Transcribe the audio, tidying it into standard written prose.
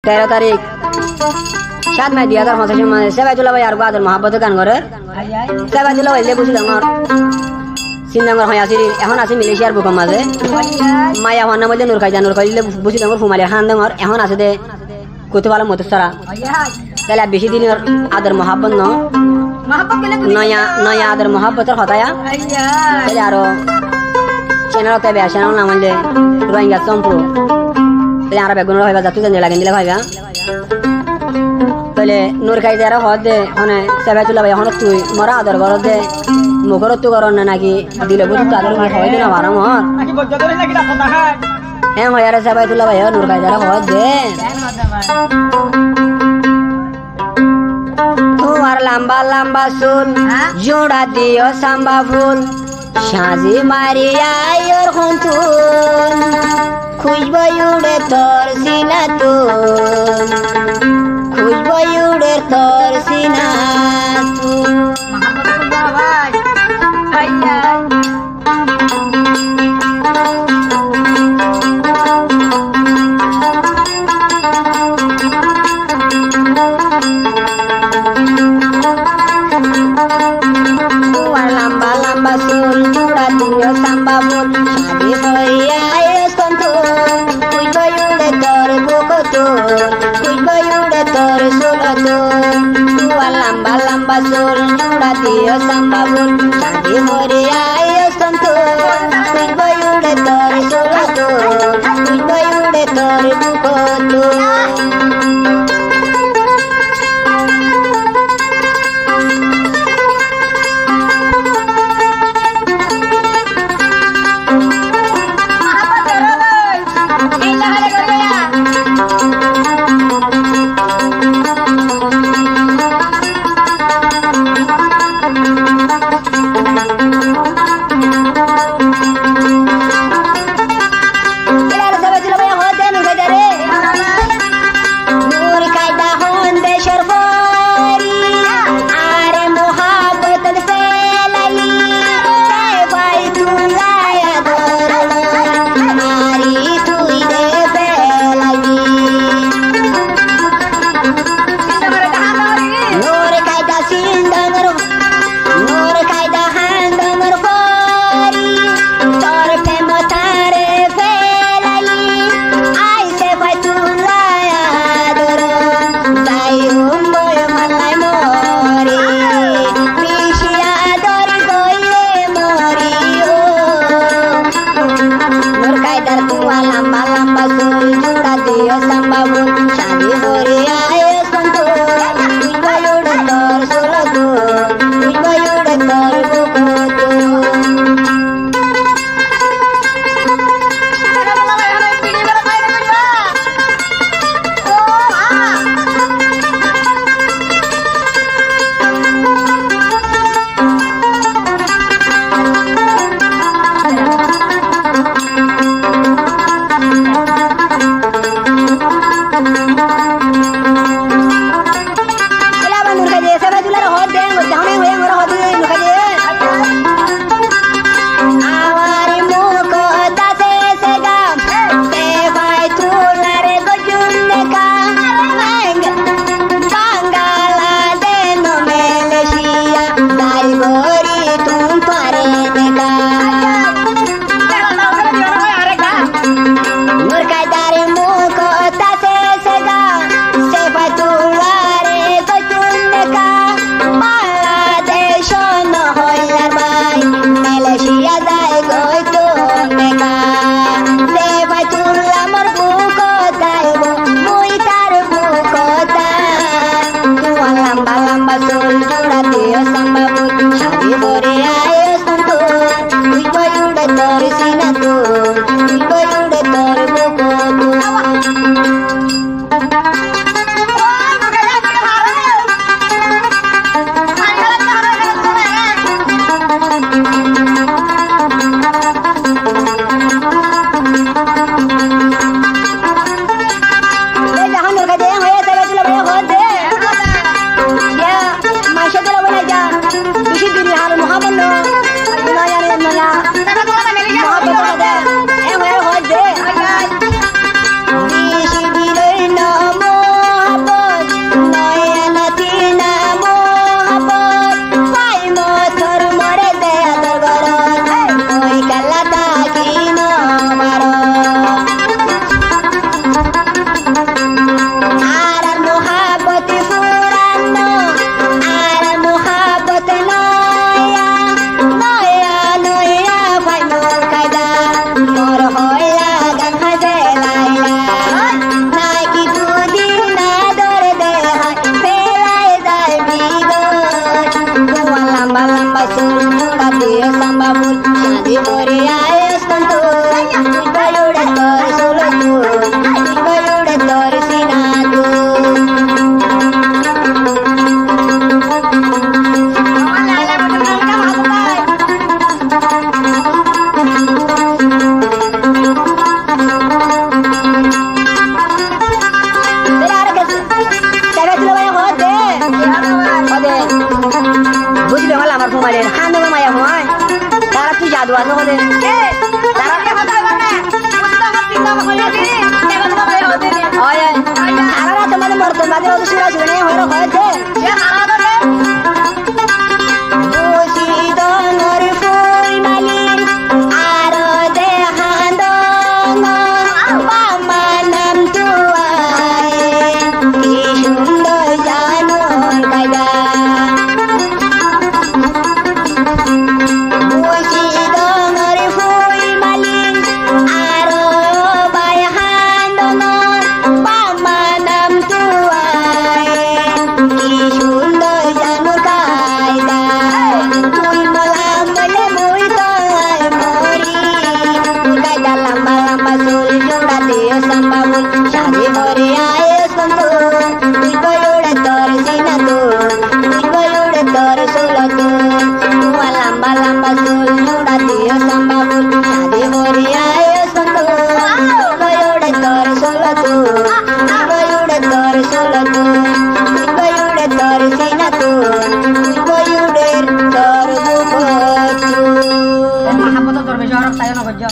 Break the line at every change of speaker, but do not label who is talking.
13 তারিখ 7 মে 2025 মানে সেবাইতুল্লাহ ভাই আর আদর মহব্বতের গান করে সেবাইতুল্লাহ ভাই লেবুছি আমার সিন্দাঙ্গর হয় আসি এখন আছে মালয়েশিয়ার বুকম মাঝে মায়া হওয়ার নাম নুর খাইলে বুঝি ডাঙ্গর ফুমালি খান ডাঙ্গর এখন আছে দে কত ভালো মতসারা তাহলে বেশি দিনের আদর মহব্বত নয়া নয়া আদর মহব্বতের হতায়া তাহলে আরো চ্যানেল তাই চ্যানেল নাম হইলে রোহিঙ্গা চম্পু তাহলে আর বেগুন হইবা যাতে জানি লাগেন দিলে হইবা তাহলে নূর খাই যারা হদ দে হনে সেবাইতুল্লাহ ভাই এখন তুই মরা আদর ঘর দে মুখর তো করন না নাকি দিলে বুঝি তো আদর খাওয়াই দিন আমার মর হ্যাঁ হয় আর সেবাইতুল্লাহ ভাই নূর খাই যারা হদ দে তোমার লম্বা লম্বা চুল জোড়া দিও সাম্বা ফুল সাজি মারিয়া ওর হন্তুন খুঁজব উড়ে তোর সিনা তুন খুঁজব উড়ে তোর সিনা তুন lamba lamba sul jura dio samba mul adi hoya escontun kuy bayude tor bukotun kuy bayude tor sulatun tua lamba lamba sul jura dio samba mul adi hoya escontun kuy bayude tor sulatun kuy bayude tor bukotun Murkai dari muka tak sesedap বলে হানো মায়া হয় তারা তুই জাদু আছে বলে তারা সারা রাত তোমাদের মরতে বাদে সুরা শুনে হয়ে রয়েছে